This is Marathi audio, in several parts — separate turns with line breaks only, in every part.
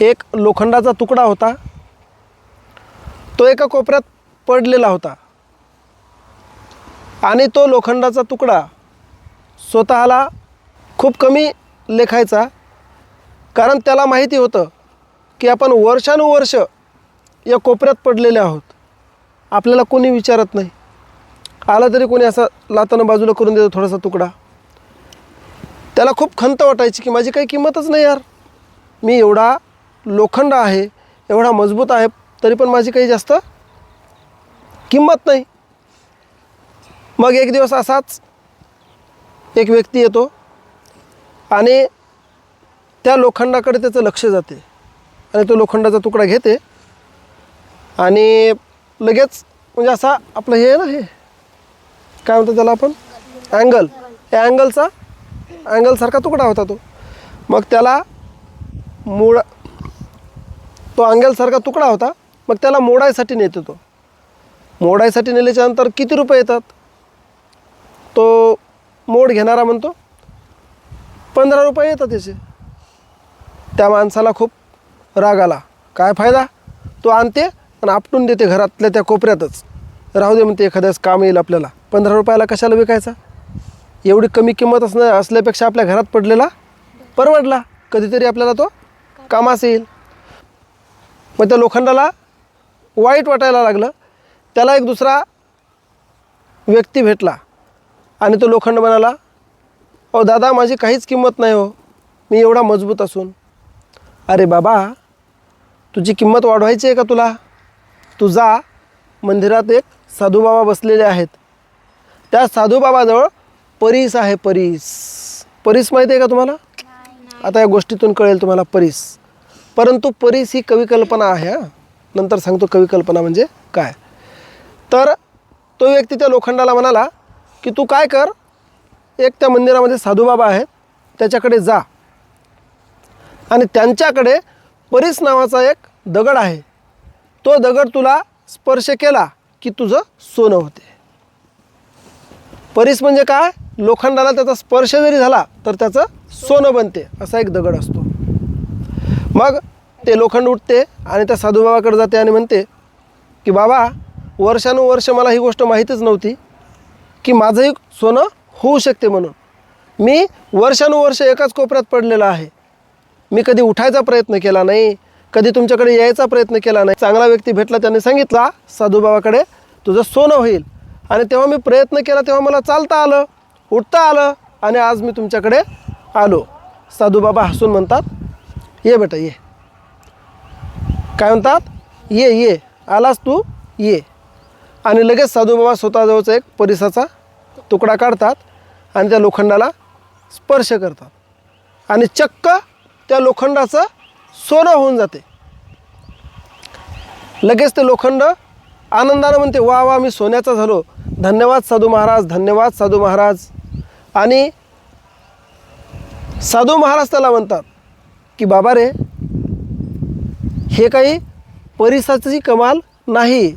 एक लोखंडाचा तुकडा होता, तो एका कोपऱ्यात पडलेला होता आणि तो लोखंडाचा तुकडा स्वतःला खूप कमी लेखायचा, कारण त्याला माहिती होतं की आपण वर्षानुवर्ष या कोपऱ्यात पडलेले आहोत. आपल्याला कोणी विचारत नाही, आला तरी कोणी असा लातानं बाजूला करून देतो थोडासा तुकडा. त्याला खूप खंत वाटायची की माझी काही किंमतच नाही यार, मी एवढा लोखंड आहे, एवढा मजबूत आहे, तरी पण माझी काही जास्त किंमत नाही. मग एक दिवस असाच एक व्यक्ती येतो आणि त्या लोखंडाकडे त्याचं लक्ष जाते आणि तो लोखंडाचा तुकडा घेते आणि लगेच म्हणजे असा आपलं हे आहे ना, हे काय म्हणतो त्याला आपण, अँगल, या अँगलसारखा तुकडा होता तो. मग त्याला तो अँगलसारखा तुकडा होता, मग त्याला मोडायसाठी नेतो. तो मोडायसाठी नेल्याच्यानंतर किती रुपये येतात, तो मोड घेणारा म्हणतो 15 रुपये येतात त्याचे. त्या माणसाला खूप राग आला, काय फायदा, तो आणते आणि आपटून देते घरातल्या त्या कोपऱ्यातच. राहू दे म्हणते, एखाद्याच काम येईल आपल्याला, 15 रुपयाला कशाला विकायचा, एवढी कमी किंमत असल्यापेक्षा आपल्या घरात पडलेला परवडला, कधीतरी आपल्याला तो कामास येईल. मग त्या लोखंडाला वाईट वाटायला लागलं. त्याला एक दुसरा व्यक्ती भेटला आणि तो लोखंड म्हणाला, अहो दादा, माझी काहीच किंमत नाही हो, मी एवढा मजबूत असून. अरे बाबा, तुझी किंमत वाढवायची आहे का तुला, तू जा, मंदिरात एक साधूबाबा बसलेले आहेत, त्या साधूबाबाजवळ परीस आहे. परीस माहिती आहे का तुम्हाला? आता या गोष्टीतून कळेल तुम्हाला परीस. परंतु परीस ही कविकल्पना आहे, नंतर सांगतो कविकल्पना म्हणजे काय. तर तो व्यक्ती त्या लोखंडाला म्हणाला की तू काय कर, एक त्या मंदिरामध्ये साधूबाबा आहेत त्याच्याकडे जा आणि त्यांच्याकडे परीस नावाचा एक दगड आहे, तो दगड तुला स्पर्श केला की तुझं सोनं होते. परीस म्हणजे काय, लोखंडाला त्याचा स्पर्श जरी झाला तर त्याचं सोनं बनते, असा एक दगड असतो. मग ते लोखंड उठते आणि त्या साधूबाबाकडे जाते आणि म्हणते की बाबा, वर्षानुवर्ष मला ही गोष्ट माहीतच नव्हती की माझंही सोनं होऊ शकते, म्हणून मी वर्षानुवर्ष एकाच कोपऱ्यात पडलेला आहे, मी कधी उठायचा प्रयत्न केला नाही, कधी तुमच्याकडे यायचा प्रयत्न केला नाही. चांगला व्यक्ती भेटला, त्याने सांगितला साधूबाबाकडे तुझं सोनं होईल, आणि तेव्हा मी प्रयत्न केला, तेव्हा मला चालता आलं, उठता आलं, आणि आज मी तुमच्याकडे आलो. साधूबाबा हसून म्हणतात, ये बेटा ये. काय म्हणतात, ये ये, आलास तू, ये. आणि लगेच साधूबाबा स्वतःजवळचा एक परिसाचा तुकडा काढतात आणि त्या लोखंडाला स्पर्श करतात आणि चक्क त्या लोखंडाचं सोनं होऊन जाते. लगेच ते लोखंड आनंदानं म्हणते, वा वा, मी सोन्याचा झालो, धन्यवाद साधू महाराज, धन्यवाद साधू महाराज. आणि साधू महाराज त्याला म्हणतात की बाबा रे, हे काही परिसाची कमाल नाही,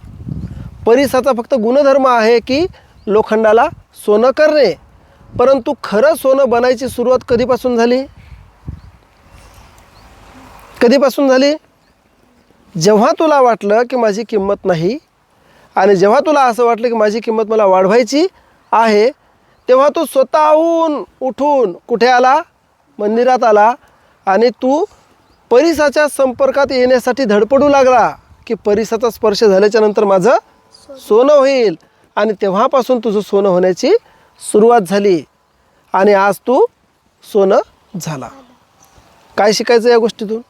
परिसाचा फक्त गुणधर्म आहे की लोखंडाला सोनं करणे. परंतु खरं सोनं बनायची सुरुवात कधीपासून झाली, कधीपासून झाली, जेव्हा तुला वाटलं की माझी किंमत नाही आणि जेव्हा तुला असं वाटलं की माझी किंमत मला वाढवायची आहे, तेव्हा तू स्वतःहून उठून कुठे आला, मंदिरात आला आणि तू परिसाच्या संपर्कात येण्यासाठी धडपडू लागला की परिसाचा स्पर्श झाल्याच्या नंतर माझं सोनं होईल. आणि तेव्हापासून तुझं सोनं होण्याची सुरुवात झाली आणि आज तू सोनं झाला. काय शिकायचं या गोष्टीतून?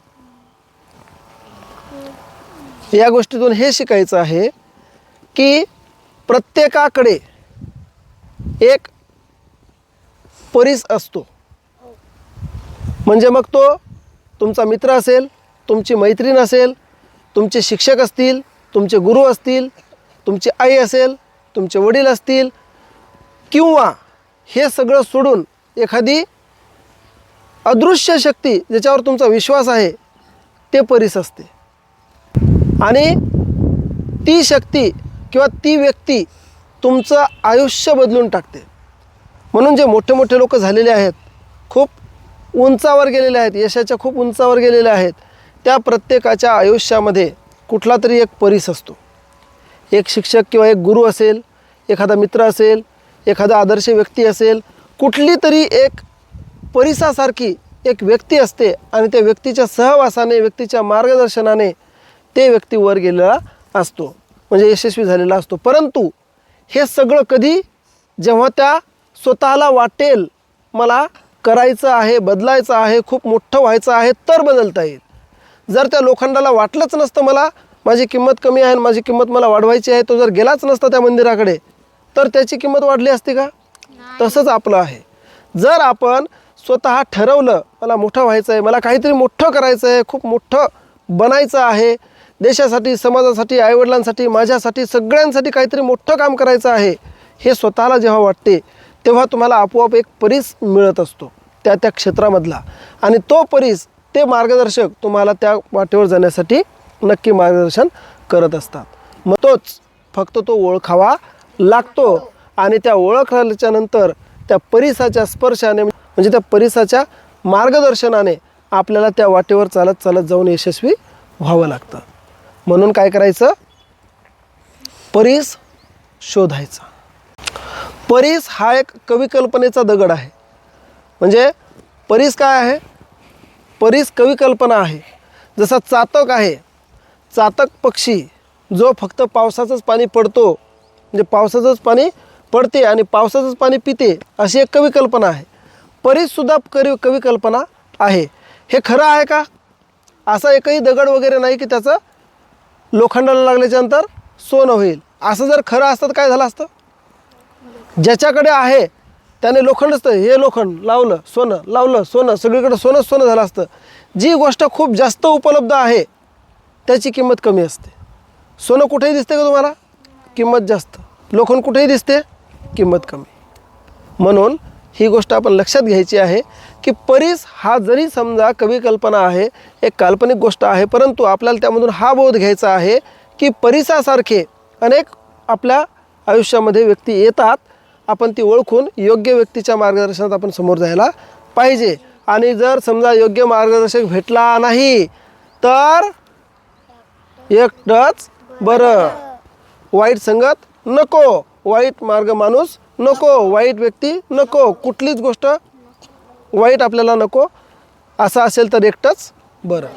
या गोष्टीतून हे शिकायचं आहे की प्रत्येकाकडे एक परीस असतो. म्हणजे मग तो तुमचा मित्र असेल, तुमची मैत्रीण असेल, तुमचे शिक्षक असतील, तुमचे गुरु असतील, तुमची आई असेल, तुमचे वडील असतील, किंवा हे सगळं सोडून एखादी अदृश्य शक्ती ज्याच्यावर तुमचा विश्वास आहे, ते परीस असते. आणि ती शक्ती किंवा ती व्यक्ती तुमचं आयुष्य बदलून टाकते. म्हणून जे मोठे मोठे लोक झालेले आहेत, खूप उंचावर गेलेले आहेत, यशाच्या खूप उंचावर गेलेले आहेत, त्या प्रत्येकाच्या आयुष्यामध्ये कुठला तरी एक परीस असतो. एक शिक्षक किंवा एक गुरु असेल, एखादा मित्र असेल, एखादा आदर्श व्यक्ती असेल, कुठली तरी एक परिसासारखी एक व्यक्ती असते आणि त्या व्यक्तीच्या सहवासाने, व्यक्तीच्या मार्गदर्शनाने ते व्यक्ती वर गेलेला असतो, म्हणजे यशस्वी झालेला असतो. परंतु हे सगळं कधी, जेव्हा त्या स्वतःला वाटेल मला करायचं आहे, बदलायचं आहे, खूप मोठं व्हायचं आहे, तर बदलता येईल. जर त्या लोखंडाला वाटलंच नसतं मला माझी किंमत कमी आहे, माझी किंमत मला वाढवायची आहे, तो जर गेलाच नसता त्या मंदिराकडे, तर त्याची किंमत वाढली असती का? तसंच आपलं आहे. जर आपण स्वतः ठरवलं मला मोठं व्हायचं आहे, मला काहीतरी मोठं करायचं आहे, खूप मोठं बनायचं आहे, देशासाठी, समाजासाठी, आईवडिलांसाठी, माझ्यासाठी, सगळ्यांसाठी काहीतरी मोठं काम करायचं आहे, हे स्वतःला जेव्हा वाटते तेव्हा तुम्हाला आपोआप एक परीस मिळत असतो त्या त्या क्षेत्रामधला. आणि तो परीस, ते मार्गदर्शक तुम्हाला त्या वाटेवर जाण्यासाठी नक्की मार्गदर्शन करत असतात. मग तोच फक्त तो ओळखावा लागतो. आणि त्या ओळखल्याच्या नंतर त्या परिसाच्या स्पर्शाने, म्हणजे त्या परिसाच्या मार्गदर्शनाने आपल्याला त्या वाटेवर चालत चालत जाऊन यशस्वी व्हावं लागतं. म्हणून काय करायचं? परीस शोधायचा. परीस हा एक कविकल्पनेचा दगड आहे. म्हणजे परीस काय आहे? परीस कविकल्पना आहे. जसा चातक आहे, चातक पक्षी जो फक्त पावसाचंच पाणी पडतो, म्हणजे पावसाचंच पाणी पडते आणि पावसाचंच पाणी पिते, अशी एक कविकल्पना आहे. परीससुद्धा कविकल्पना आहे. हे खरं आहे का? असा एकही दगड वगैरे नाही की त्याचं लोखंडाला लागल्याच्यानंतर सोनं होईल. असं जर खरं असतं तर काय झालं असतं? ज्याच्याकडे आहे त्याने लोखंड असतं, हे लोखंड लावलं सोनं, लावलं सोनं, सगळीकडे सोनंच सोनं झालं असतं. जी गोष्ट खूप जास्त उपलब्ध आहे त्याची किंमत कमी असते. सोनं कुठेही दिसते का तुम्हाला? किंमत जास्त. लोखंड कुठेही दिसते? किंमत कमी. म्हणून ही गोष्ट आपण लक्षात घ्यायची आहे की परीस हा जरी समजा कविकल्पना आहे, एक काल्पनिक गोष्ट आहे, परंतु आपल्याला त्यामधून हा बोध घ्यायचा आहे की परिसासारखे अनेक आपल्या आयुष्यामध्ये व्यक्ती येतात. आपण ती ओळखून योग्य व्यक्तीच्या मार्गदर्शनात आपण समोर जायला पाहिजे. आणि जर समजा योग्य मार्गदर्शक भेटला नाही तर एकटंच बरं. वाईट संगत नको, वाईट मार्ग माणूस नको, वाईट व्यक्ती नको, कुठलीच गोष्ट वाईट आपल्याला नको. असं असेल तर एकटंच बरं.